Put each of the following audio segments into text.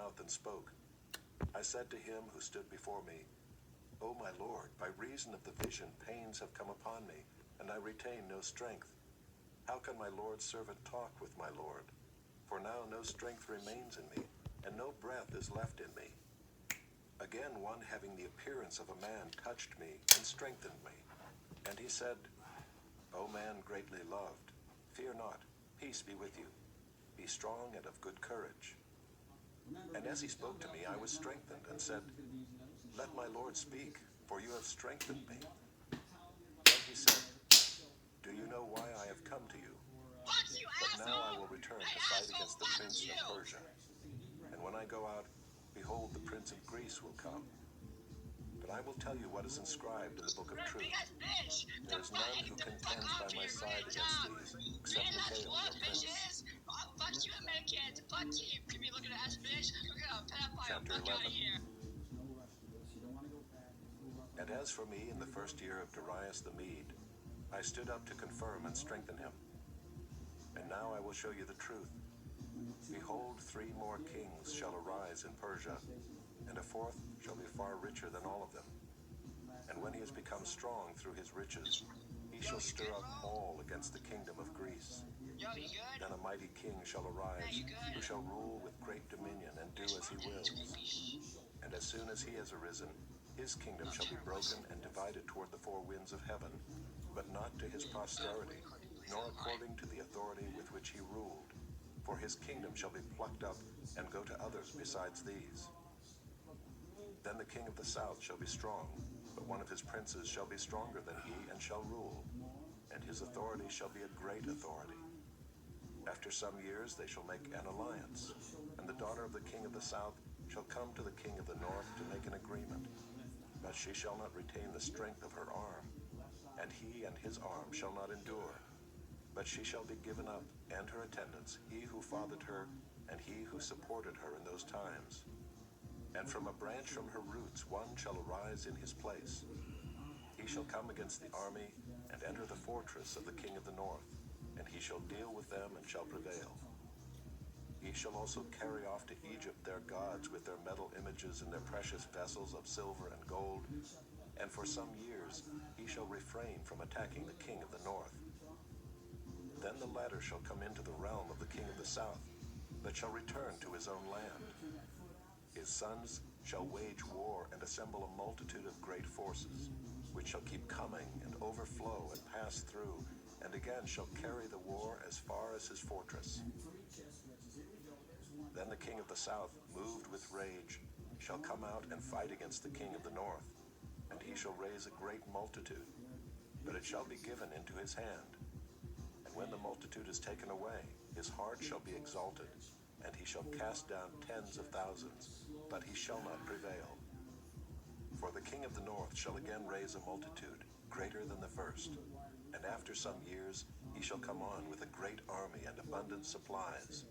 mouth and spoke. I said to him who stood before me, O my Lord, by reason of the vision pains have come upon me, and I retain no strength. How can my Lord's servant talk with my Lord? For now no strength remains in me, and no breath is left in me. Again one having the appearance of a man touched me and strengthened me. And he said, O man greatly loved, fear not, peace be with you. Be strong and of good courage. And as he spoke to me, I was strengthened and said, Let my Lord speak, for you have strengthened me. And he said, Do you know why I have come to you? But now I will return to fight against the prince of Persia. And when I go out, behold, the prince of Greece will come. But I will tell you what is inscribed in the book of truth. There is none who contends by my side against these, except Michael, your prince. Fuck you, Americans. Fuck you. Could be looking at ass bitch. Look at a pedophile. Chapter Fuck out 11. of here. And as for me, in the first year of Darius the Mede, I stood up to confirm and strengthen him. And now I will show you the truth. Behold, 3 more kings shall arise in Persia, and a 4th shall be far richer than all of them. And when he has become strong through his riches, he shall stir up all against the kingdom of Greece. Yo, you good? Then a mighty king shall arise, who shall rule with great dominion and do as he wills. And as soon as he has arisen, his kingdom shall be broken and divided toward the 4 winds of heaven, but not to his posterity, nor according to the authority with which he ruled. For his kingdom shall be plucked up and go to others besides these. Then the king of the south shall be strong, but one of his princes shall be stronger than he and shall rule, and his authority shall be a great authority. After some years they shall make an alliance, and the daughter of the king of the south shall come to the king of the north to make an agreement. But she shall not retain the strength of her arm, and he and his arm shall not endure. But she shall be given up, and her attendants, he who fathered her, and he who supported her in those times. And from a branch from her roots one shall arise in his place. He shall come against the army, and enter the fortress of the king of the north, and he shall deal with them and shall prevail. He shall also carry off to Egypt their gods with their metal images and their precious vessels of silver and gold, and for some years he shall refrain from attacking the king of the north. Then the latter shall come into the realm of the king of the south, but shall return to his own land. His sons shall wage war and assemble a multitude of great forces, which shall keep coming and overflow and pass through, and again shall carry the war as far as his fortress. Then the king of the south, moved with rage, shall come out and fight against the king of the north, and he shall raise a great multitude, but it shall be given into his hand. And when the multitude is taken away, his heart shall be exalted, and he shall cast down tens of thousands, but he shall not prevail. For the king of the north shall again raise a multitude, greater than the first, and after some years he shall come on with a great army and abundant supplies.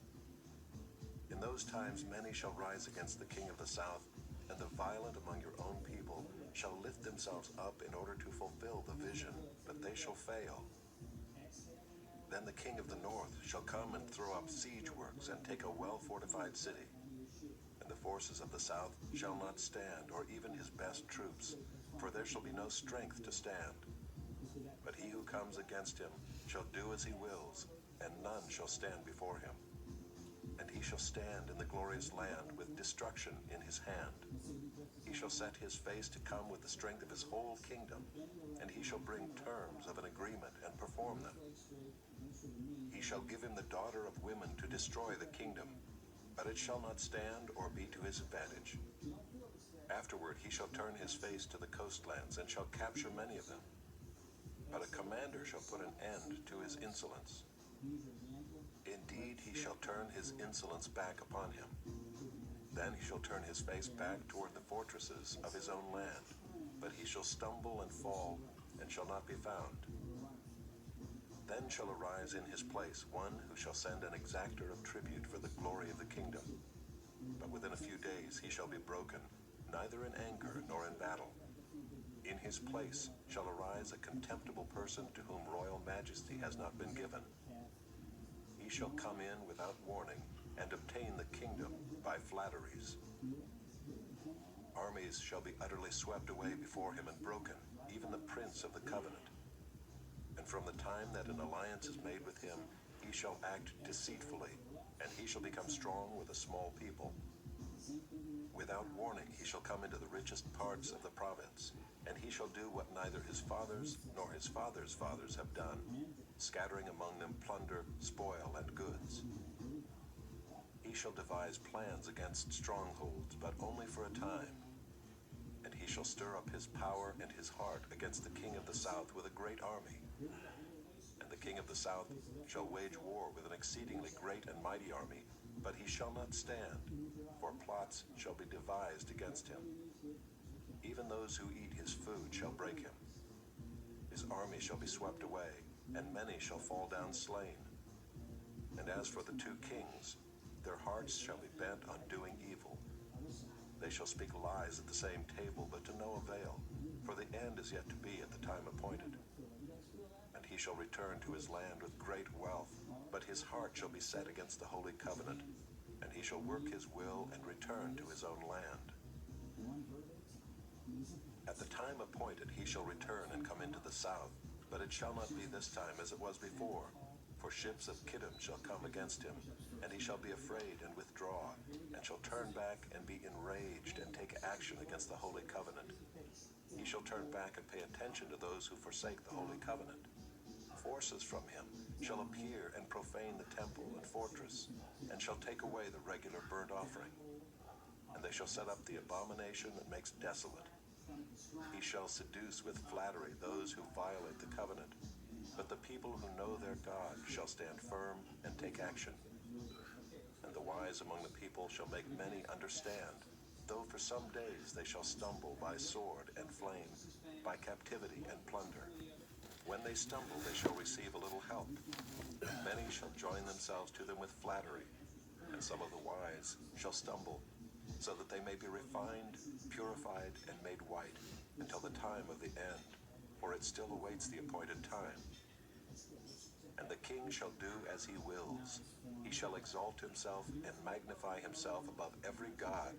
In those times many shall rise against the king of the south, and the violent among your own people shall lift themselves up in order to fulfill the vision, but they shall fail. Then the king of the north shall come and throw up siege works and take a well-fortified city. And the forces of the south shall not stand, or even his best troops, for there shall be no strength to stand. But he who comes against him shall do as he wills, and none shall stand before him. And he shall stand in the glorious land with destruction in his hand. He shall set his face to come with the strength of his whole kingdom, and he shall bring terms of an agreement and perform them. He shall give him the daughter of women to destroy the kingdom, but it shall not stand or be to his advantage. Afterward he shall turn his face to the coastlands and shall capture many of them. But a commander shall put an end to his insolence. Indeed, he shall turn his insolence back upon him. Then he shall turn his face back toward the fortresses of his own land, but he shall stumble and fall, and shall not be found. Then shall arise in his place one who shall send an exactor of tribute for the glory of the kingdom. But within a few days he shall be broken, neither in anger nor in battle. In his place shall arise a contemptible person to whom royal majesty has not been given. He shall come in without warning, and obtain the kingdom by flatteries. Armies shall be utterly swept away before him and broken, even the prince of the covenant. And from the time that an alliance is made with him, he shall act deceitfully, and he shall become strong with a small people. Without warning he shall come into the richest parts of the province, and he shall do what neither his fathers nor his fathers' fathers have done, scattering among them plunder, spoil, and goods. He shall devise plans against strongholds, but only for a time. And he shall stir up his power and his heart against the king of the south with a great army. And the king of the south shall wage war with an exceedingly great and mighty army, but he shall not stand, for plots shall be devised against him. Even those who eat his food shall break him. His army shall be swept away, and many shall fall down slain. And as for the two kings, their hearts shall be bent on doing evil. They shall speak lies at the same table, but to no avail, for the end is yet to be at the time appointed. And he shall return to his land with great wealth, but his heart shall be set against the holy covenant, and he shall work his will and return to his own land. At the time appointed he shall return and come into the south, but it shall not be this time as it was before, for ships of Kittim shall come against him, and he shall be afraid and withdraw, and shall turn back and be enraged and take action against the holy covenant. He shall turn back and pay attention to those who forsake the holy covenant. Forces from him shall appear and profane the temple and fortress, and shall take away the regular burnt offering. And they shall set up the abomination that makes desolate. He shall seduce with flattery those who violate the covenant, but the people who know their God shall stand firm and take action. And the wise among the people shall make many understand, though for some days they shall stumble by sword and flame, by captivity and plunder. When they stumble, they shall receive a little help. And many shall join themselves to them with flattery, and some of the wise shall stumble, so that they may be refined, purified, and made white, until the time of the end, for it still awaits the appointed time. And the king shall do as he wills. He shall exalt himself and magnify himself above every god,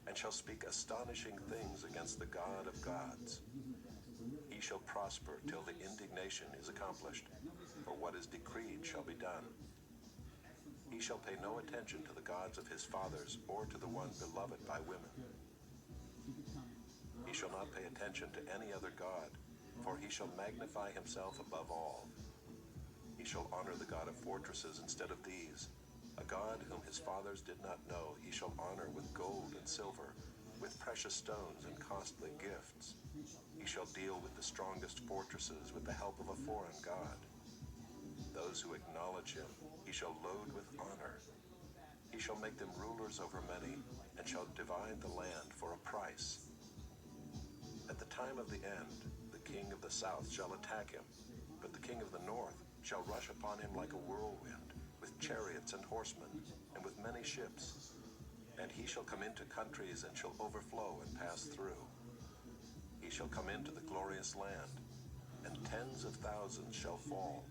and shall speak astonishing things against the God of gods. He shall prosper till the indignation is accomplished, for what is decreed shall be done. He shall pay no attention to the gods of his fathers, or to the one beloved by women. He shall not pay attention to any other god, for he shall magnify himself above all. He shall honor the God of fortresses instead of these. A God whom his fathers did not know he shall honor with gold and silver, with precious stones and costly gifts. He shall deal with the strongest fortresses with the help of a foreign god. Those who acknowledge him he shall load with honor. He shall make them rulers over many, and shall divide the land for a price. At the time of the end, the king of the south shall attack him, but the king of the north shall rush upon him like a whirlwind, with chariots and horsemen, and with many ships. And he shall come into countries and shall overflow and pass through. He shall come into the glorious land, and tens of thousands shall fall,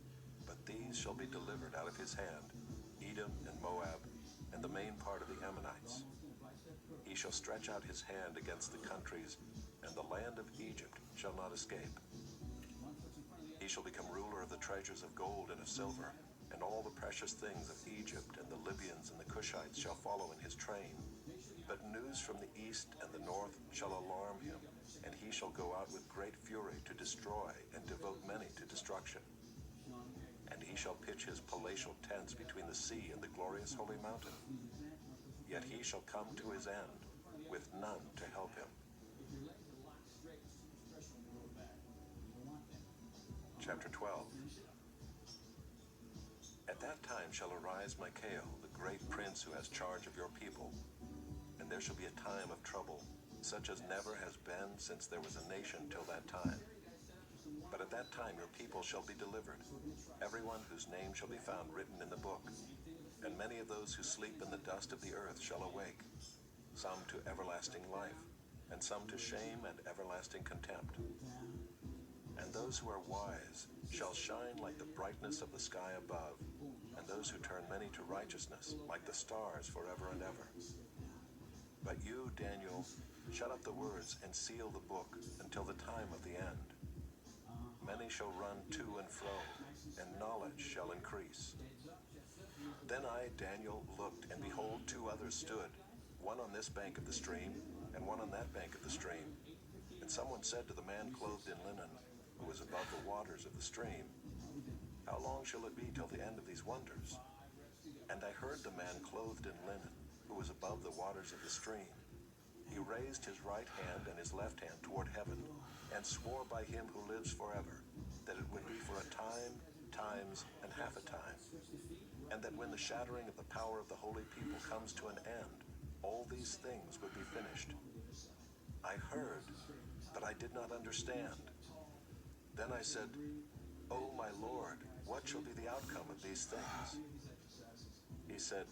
but these shall be delivered out of his hand, Edom and Moab, and the main part of the Ammonites. He shall stretch out his hand against the countries, and the land of Egypt shall not escape. He shall become ruler of the treasures of gold and of silver, and all the precious things of Egypt, and the Libyans and the Cushites shall follow in his train. But news from the east and the north shall alarm him, and he shall go out with great fury to destroy and devote many to destruction. And he shall pitch his palatial tents between the sea and the glorious holy mountain. Yet he shall come to his end, with none to help him. Chapter 12. At that time shall arise Michael, the great prince who has charge of your people. And there shall be a time of trouble, such as never has been since there was a nation till that time. But at that time your people shall be delivered, everyone whose name shall be found written in the book. And many of those who sleep in the dust of the earth shall awake, some to everlasting life, and some to shame and everlasting contempt. And those who are wise shall shine like the brightness of the sky above, and and those who turn many to righteousness, like the stars forever and ever. But you, Daniel, shut up the words and seal the book until the time of the end. Many shall run to and fro, and knowledge shall increase. Then I, Daniel, looked, and behold, two others stood, one on this bank of the stream, and one on that bank of the stream. And someone said to the man clothed in linen, who was above the waters of the stream, How long shall it be till the end of these wonders? And I heard the man clothed in linen, who was above the waters of the stream. He raised his right hand and his left hand toward heaven, and swore by him who lives forever, that it would be for a time, times, and half a time, and that when the shattering of the power of the holy people comes to an end, all these things would be finished. I heard, but I did not understand. Then I said, O my Lord, what shall be the outcome of these things? He said,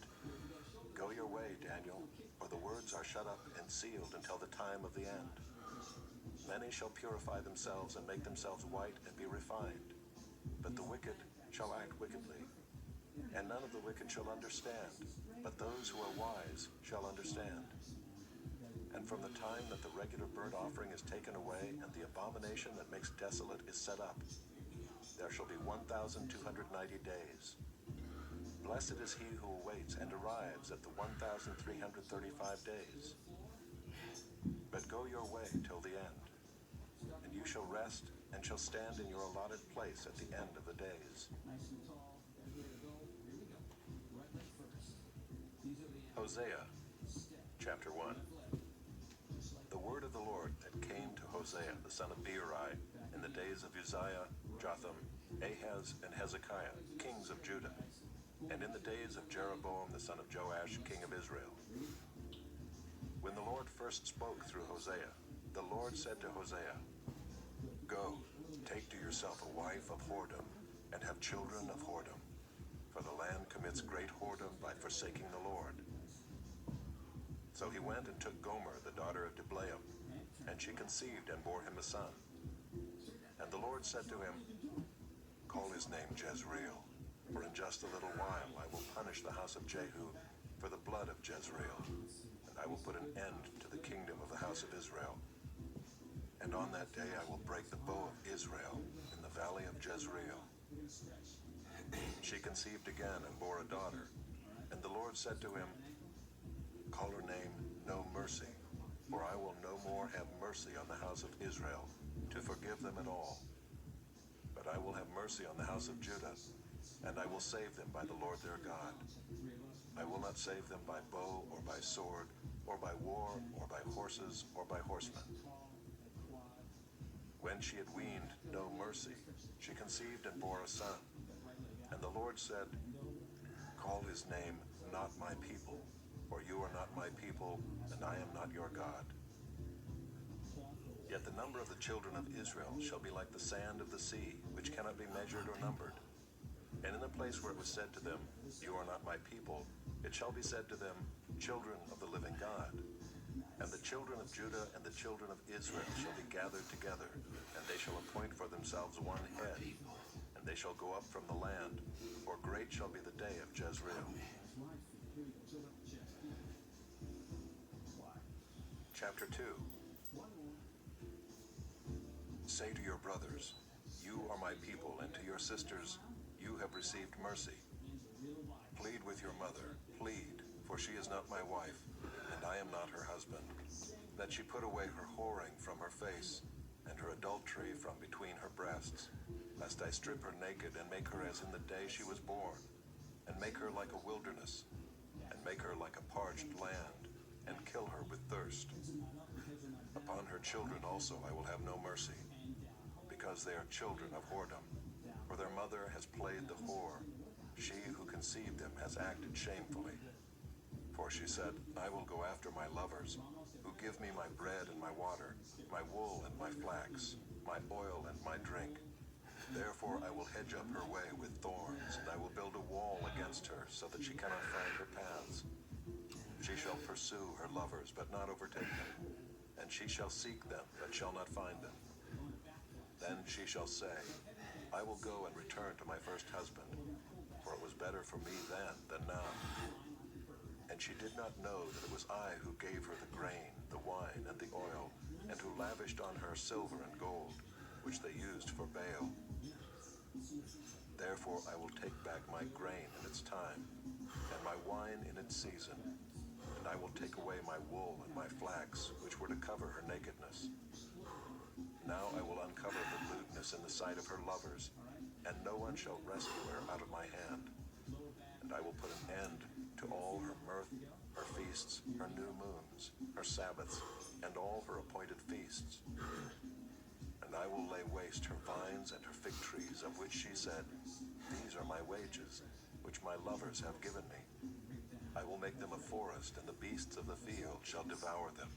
Go your way, Daniel, for the words are shut up and sealed until the time of the end. Many shall purify themselves and make themselves white and be refined, but the wicked shall act wickedly. And none of the wicked shall understand, but those who are wise shall understand. And from the time that the regular burnt offering is taken away and the abomination that makes desolate is set up, there shall be 1,290 days. Blessed is he who awaits and arrives at the 1,335 days. But go your way till the end, and you shall rest and shall stand in your allotted place at the end of the days. Hosea, chapter 1. The word of the Lord that came to Hosea, the son of Beeri, in the days of Uzziah, Jotham, Ahaz, and Hezekiah, kings of Judah, and in the days of Jeroboam, the son of Joash, king of Israel. When the Lord first spoke through Hosea, the Lord said to Hosea, Go, take to yourself a wife of whoredom, and have children of whoredom, for the land commits great whoredom by forsaking the Lord. So he went and took Gomer, the daughter of Diblaim, and she conceived and bore him a son. And the Lord said to him, Call his name Jezreel, for in just a little while I will punish the house of Jehu for the blood of Jezreel, and I will put an end to the kingdom of the house of Israel. And on that day I will break the bow of Israel in the valley of Jezreel. She conceived again and bore a daughter, and the Lord said to him, Call her name No Mercy, for I will no more have mercy on the house of Israel, to forgive them at all. But I will have mercy on the house of Judah, and I will save them by the Lord their God. I will not save them by bow or by sword, or by war, or by horses, or by horsemen. When she had weaned No Mercy, she conceived and bore a son. And the Lord said, Call his name Not My People, for you are not my people, and I am not your God. Yet the number of the children of Israel shall be like the sand of the sea, which cannot be measured or numbered. And in the place where it was said to them, You are not my people, it shall be said to them, Children of the living God. And the children of Judah and the children of Israel shall be gathered together, and they shall appoint for themselves one head, and they shall go up from the land, for great shall be the day of Jezreel. Chapter 2. Say to your brothers, You are my people, and to your sisters, You have received mercy. Plead with your mother, plead, for she is not my wife, and I am not her husband, that she put away her whoring from her face, and her adultery from between her breasts, lest I strip her naked and make her as in the day she was born, and make her like a wilderness, and make her like a parched land, and kill her with thirst. Upon her children also I will have no mercy, because they are children of whoredom, for their mother has played the whore, she who conceived them has acted shamefully. For she said, I will go after my lovers, who give me my bread and my water, my wool and my flax, my oil and my drink. Therefore I will hedge up her way with thorns, and I will build a wall against her, so that she cannot find her paths. She shall pursue her lovers, but not overtake them, and she shall seek them, but shall not find them. Then she shall say, I will go and return to my first husband, for it was better for me then than now. And she did not know that it was I who gave her the grain, the wine, and the oil, and who lavished on her silver and gold, which they used for Baal. Therefore I will take back my grain in its time, and my wine in its season, and I will take away my wool and my flax, which were to cover her nakedness. Now I will uncover her lewdness in the sight of her lovers, and no one shall rescue her out of my hand. And I will put an end to all her mirth, her feasts, her new moons, her Sabbaths, and all her appointed feasts. And I will lay waste her vines and her fig trees, of which she said, These are my wages, which my lovers have given me. I will make them a forest, and the beasts of the field shall devour them.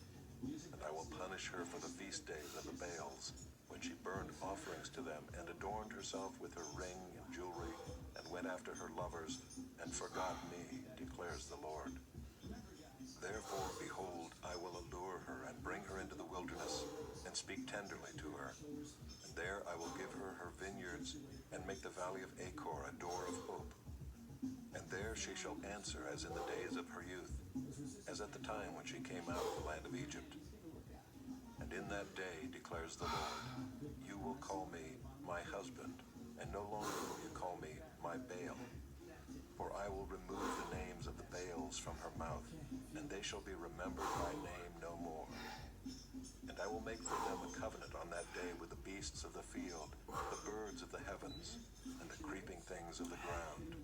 And I will punish her for the feast days of the Baals, when she burned offerings to them, and adorned herself with her ring and jewelry, and went after her lovers, and forgot me, declares the Lord. Therefore, behold, I will allure her, and bring her into the wilderness, and speak tenderly to her. And there I will give her her vineyards, and make the valley of Achor a door of hope. And there she shall answer as in the days of her youth, as at the time when she came out of the land of Egypt. And in that day, declares the Lord, you will call me my husband, and no longer will you call me my Baal. For I will remove the names of the Baals from her mouth, and they shall be remembered by name no more. And I will make for them a covenant on that day with the beasts of the field, the birds of the heavens, and the creeping things of the ground.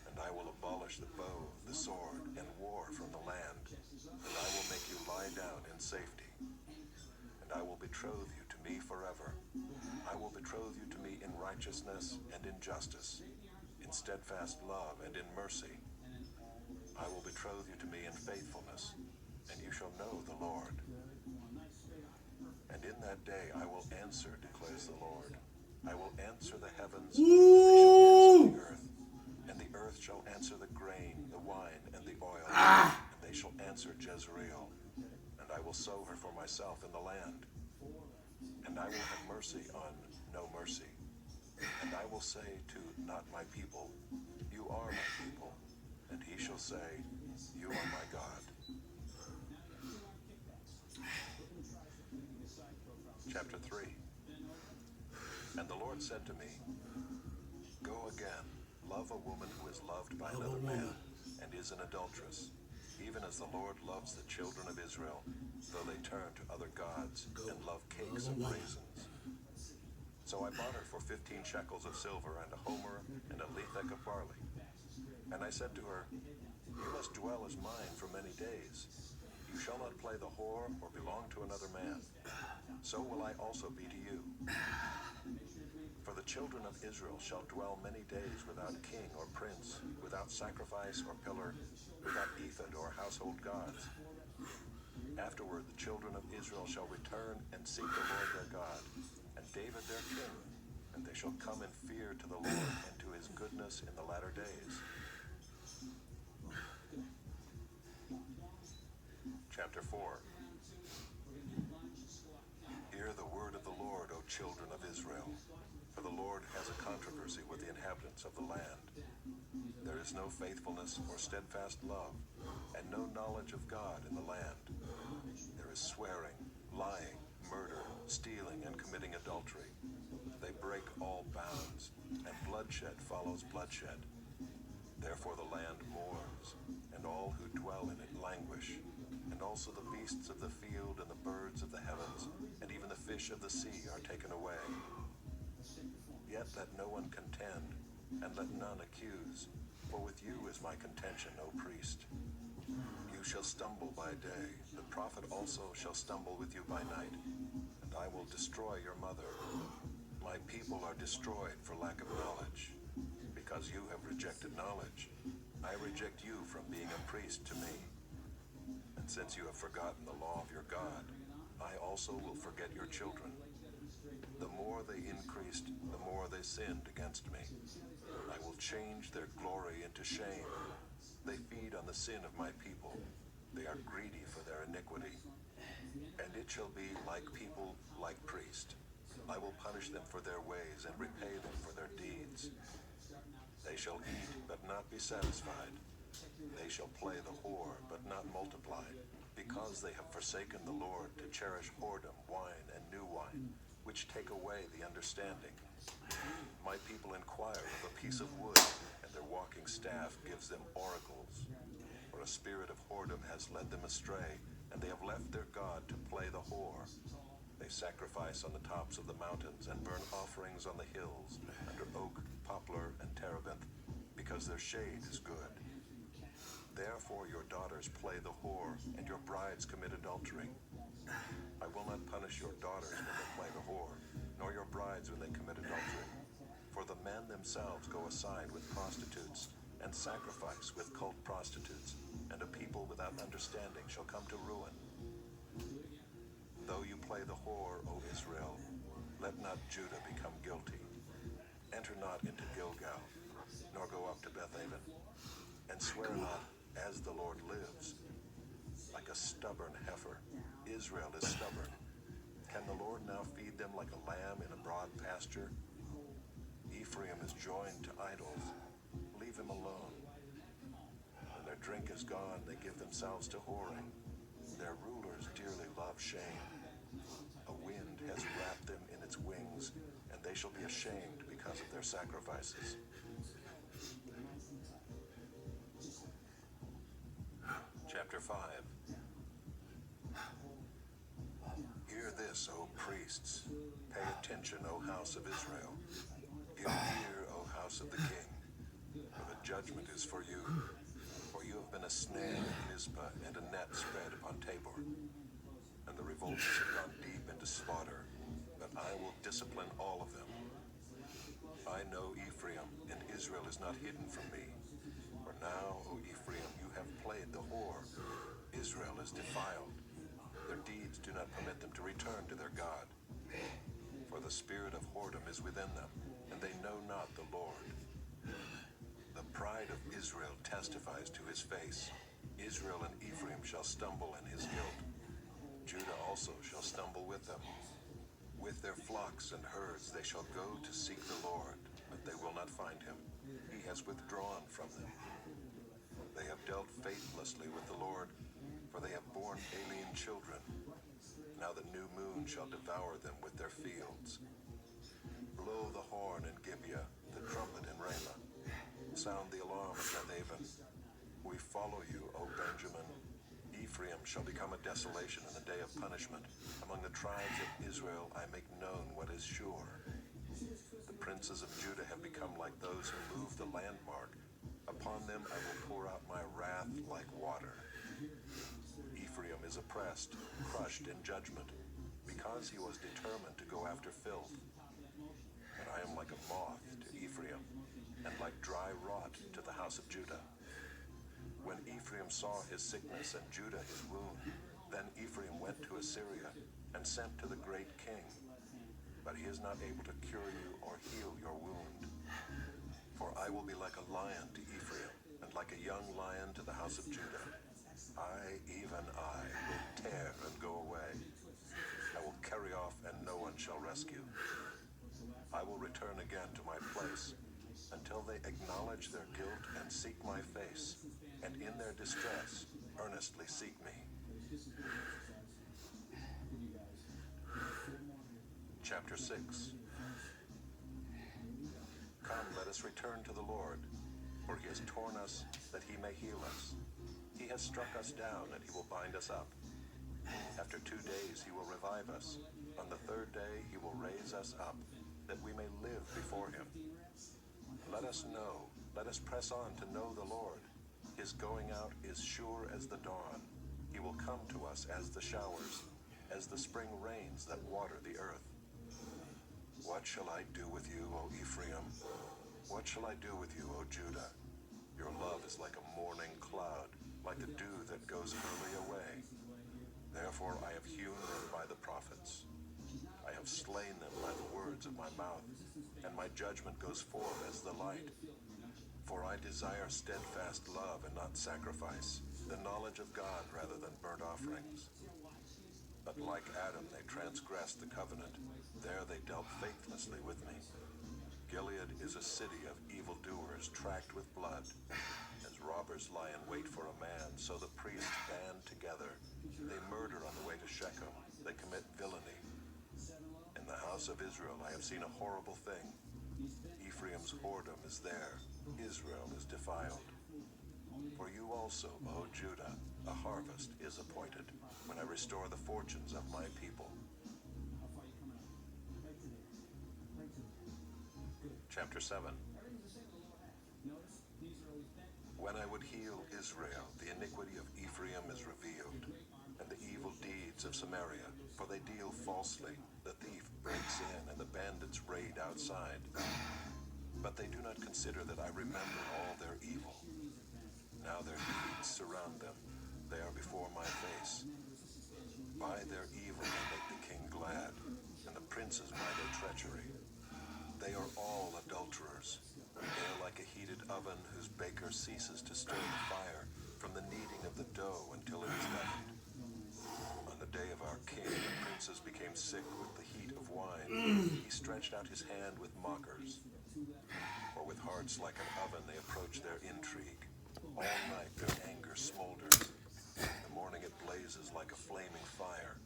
And I will abolish the bow, the sword, and war from the land, and I will make you lie down in safety. And I will betroth you to me forever. I will betroth you to me in righteousness and in justice, in steadfast love and in mercy. I will betroth you to me in faithfulness, and you shall know the Lord. And in that day I will answer, declares the Lord. I will answer the heavens, and they shall answer the earth. And the earth shall answer the grain, the wine, and the oil, and they shall answer Jezreel. And I will sow her for myself in the land. And I will have mercy on no mercy. And I will say to not my people, you are my people. And he shall say, you are my God. Chapter 3. And the Lord said to me, go again, love a woman who is loved by another man, and is an adulteress, even as the Lord loves the children of Israel, though they turn to other gods and love cakes of raisins. So I bought her for 15 shekels of silver, and a homer, and a lethek of barley. And I said to her, you must dwell as mine for many days. You shall not play the whore or belong to another man. So will I also be to you. For the children of Israel shall dwell many days without king or prince, without sacrifice or pillar, without ephod or household gods. Afterward the children of Israel shall return and seek the Lord their God, and David their king, and they shall come in fear to the Lord and to his goodness in the latter days. Chapter 4. Hear the word of the Lord, O children of Israel. For the Lord has a controversy with the inhabitants of the land. There is no faithfulness or steadfast love, and no knowledge of God in the land. There is swearing, lying, murder, stealing, and committing adultery. They break all bounds, and bloodshed follows bloodshed. Therefore the land mourns, and all who dwell in it languish, and also the beasts of the field and the birds of the heavens, and even the fish of the sea are taken away. Yet let no one contend, and let none accuse, for with you is my contention, O priest. You shall stumble by day, the prophet also shall stumble with you by night, and I will destroy your mother. My people are destroyed for lack of knowledge. Because you have rejected knowledge, I reject you from being a priest to me. And since you have forgotten the law of your God, I also will forget your children. The more they increased, the more they sinned against me. I will change their glory into shame. They feed on the sin of my people. They are greedy for their iniquity. And it shall be like people, like priest. I will punish them for their ways and repay them for their deeds. They shall eat, but not be satisfied. They shall play the whore, but not multiply, because they have forsaken the Lord to cherish whoredom, wine, and new wine, which take away the understanding. My people inquire of a piece of wood, and their walking staff gives them oracles. For a spirit of whoredom has led them astray, and they have left their God to play the whore. They sacrifice on the tops of the mountains and burn offerings on the hills, under oak, poplar, and terebinth, because their shade is good. Therefore your daughters play the whore, and your brides commit adultery. I will not punish your daughters when they play the whore, nor your brides when they commit adultery. For the men themselves go aside with prostitutes, and sacrifice with cult prostitutes, and a people without understanding shall come to ruin. Though you play the whore, O Israel, let not Judah become guilty. Enter not into Gilgal, nor go up to Bethaven, and swear not, as the Lord lives. Like a stubborn heifer, Israel is stubborn. Can the Lord now feed them like a lamb in a broad pasture? Ephraim is joined to idols. Leave him alone. When their drink is gone, they give themselves to whoring. Their rulers dearly love shame. A wind has wrapped them in its wings, and they shall be ashamed because of their sacrifices. Chapter 5. Hear this, O priests. Pay attention, O house of Israel. Give ear, O house of the king. For the judgment is for you. For you have been a snare at Mizpah and a net spread upon Tabor. And the revolters have gone deep into slaughter. But I will discipline all of them. I know Ephraim, and Israel is not hidden from me. For now, O Ephraim, you have played the whore. Israel is defiled. Their deeds do not permit them to return to their God. For the spirit of whoredom is within them, and they know not the Lord. The pride of Israel testifies to his face. Israel and Ephraim shall stumble in his guilt. Judah also shall stumble with them. With their flocks and herds they shall go to seek the Lord, but they will not find him. He has withdrawn from them. They have dealt faithlessly with the Lord, for they have borne alien children. Now the new moon shall devour them with their fields. Blow the horn in Gibeah, the trumpet in Ramah. Sound the alarm at Bethaven. We follow you, O Benjamin. Ephraim shall become a desolation in the day of punishment. Among the tribes of Israel I make known what is sure. The princes of Judah have become like those who move the landmark. Upon them I will pour out my wrath like water. Ephraim is oppressed, crushed in judgment, because he was determined to go after filth. And I am like a moth to Ephraim, and like dry rot to the house of Judah. When Ephraim saw his sickness and Judah his wound, then Ephraim went to Assyria and sent to the great king. But he is not able to cure you or heal your wound. For I will be like a lion to Ephraim, and like a young lion to the house of Judah. I, even I, will tear and go away. I will carry off, and no one shall rescue. I will return again to my place, until they acknowledge their guilt and seek my face, and in their distress earnestly seek me. Chapter 6. Come, let us return to the Lord, for he has torn us that he may heal us. He has struck us down, and he will bind us up. After 2 days he will revive us. On the third day he will raise us up, that we may live before him. Let us know, let us press on to know the Lord. His going out is sure as the dawn. He will come to us as the showers, as the spring rains that water the earth. What shall I do with you, O Ephraim? What shall I do with you, O Judah? Your love is like a morning cloud, like the dew that goes early away. Therefore I have hewn them by the prophets. I have slain them by the words of my mouth, and my judgment goes forth as the light. For I desire steadfast love and not sacrifice, the knowledge of God rather than burnt offerings. But like Adam they transgressed the covenant. There they dealt faithlessly with me. Gilead is a city of evildoers tracked with blood. As robbers lie in wait for a man, so the priests band together. They murder on the way to Shechem. They commit villainy. In the house of Israel I have seen a horrible thing. Ephraim's whoredom is there. Israel is defiled. For you also, O Judah, a harvest is appointed, when I restore the fortunes of my people. Chapter 7. When I would heal Israel, the iniquity of Ephraim is revealed, and the evil deeds of Samaria, for they deal falsely. The thief breaks in, and the bandits raid outside. But they do not consider that I remember all their evil. Now their deeds surround them. They are before my face. By their evil they make the king glad, and the princes by their treachery. They are all adulterers. They are like a heated oven whose baker ceases to stir the fire from the kneading of the dough until it is leavened. On the day of our king, the princes became sick with the heat of wine. He stretched out his hand with mockers. For with hearts like an oven they approach their intrigue. All night their anger smolders. In the morning it blazes like a flaming fire.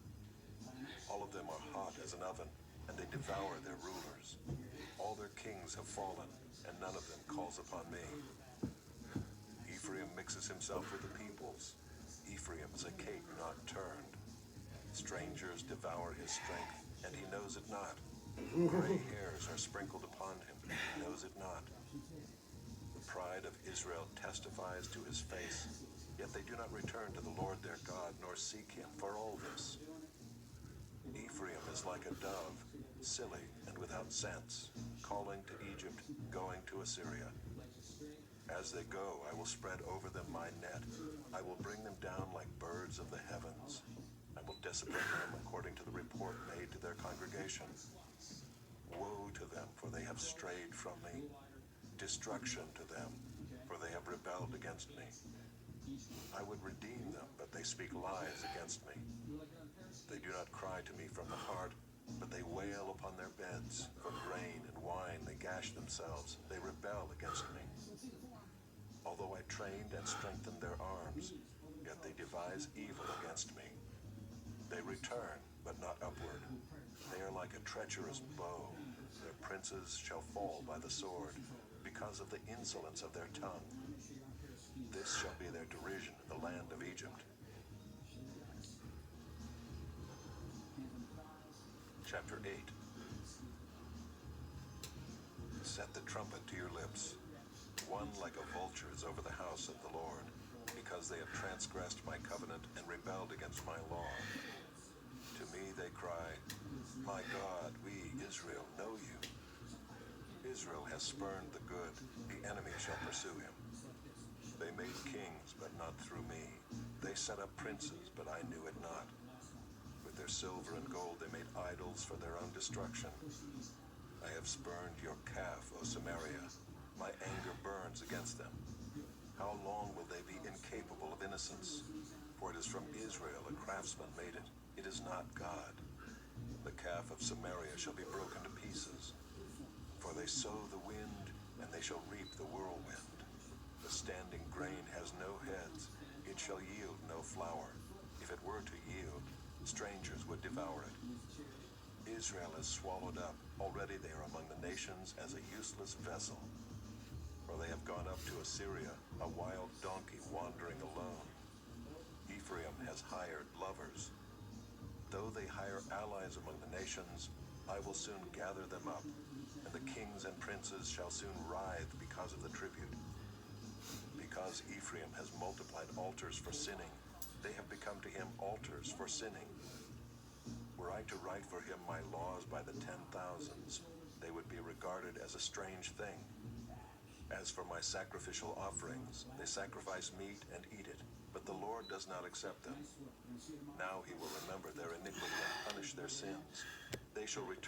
All of them are hot as an oven, and they devour their rulers. All their kings have fallen, and none of them calls upon me. Ephraim mixes himself with the peoples. Ephraim is a cake not turned. Strangers devour his strength, and he knows it not. Gray hairs are sprinkled upon him, he knows it not. The pride of Israel testifies to his face, yet they do not return to the Lord their God, nor seek him for all this. Ephraim is like a dove, silly and without sense, calling to Egypt, going to Assyria. As they go, I will spread over them my net. I will bring them down like birds of the heavens. I will discipline them according to the report made to their congregation. Woe to them, for they have strayed from me. Destruction to them, for they have rebelled against me. I would redeem them, but they speak lies against me. They do not cry to me from the heart, but they wail upon their beds. For grain and wine they gash themselves. They rebel against me. Although I trained and strengthened their arms, yet they devise evil against me. They return, but not upward. They are like a treacherous bow. Their princes shall fall by the sword, because of the insolence of their tongue. This shall be their derision in the land of Egypt. Chapter 8. Set the trumpet to your lips. One like a vulture is over the house of the Lord, because they have transgressed my covenant and rebelled against my law. To me they cry, my God, we, Israel, know you. Israel has spurned the good, the enemy shall pursue him. They made kings, but not through me. They set up princes, but I knew it not. With their silver and gold they made idols for their own destruction. I have spurned your calf, O Samaria. My anger burns against them. How long will they be incapable of innocence? For it is from Israel a craftsman made it. It is not God. The calf of Samaria shall be broken to pieces. For they sow the wind, and they shall reap the whirlwind. The standing grain has no heads. It shall yield no flour. If it were to yield, strangers would devour it. Israel is swallowed up. Already they are among the nations as a useless vessel. For they have gone up to Assyria, a wild donkey wandering alone. Ephraim has hired lovers. Though they hire allies among the nations, I will soon gather them up, and the kings and princes shall soon writhe because of the tribute. Because Ephraim has multiplied altars for sinning, they have become to him altars for sinning. Were I to write for him my laws by the 10,000s, they would be regarded as a strange thing. As for my sacrificial offerings, they sacrifice meat and eat it, but the Lord does not accept them. Now he will remember their iniquity and punish their sins. They shall return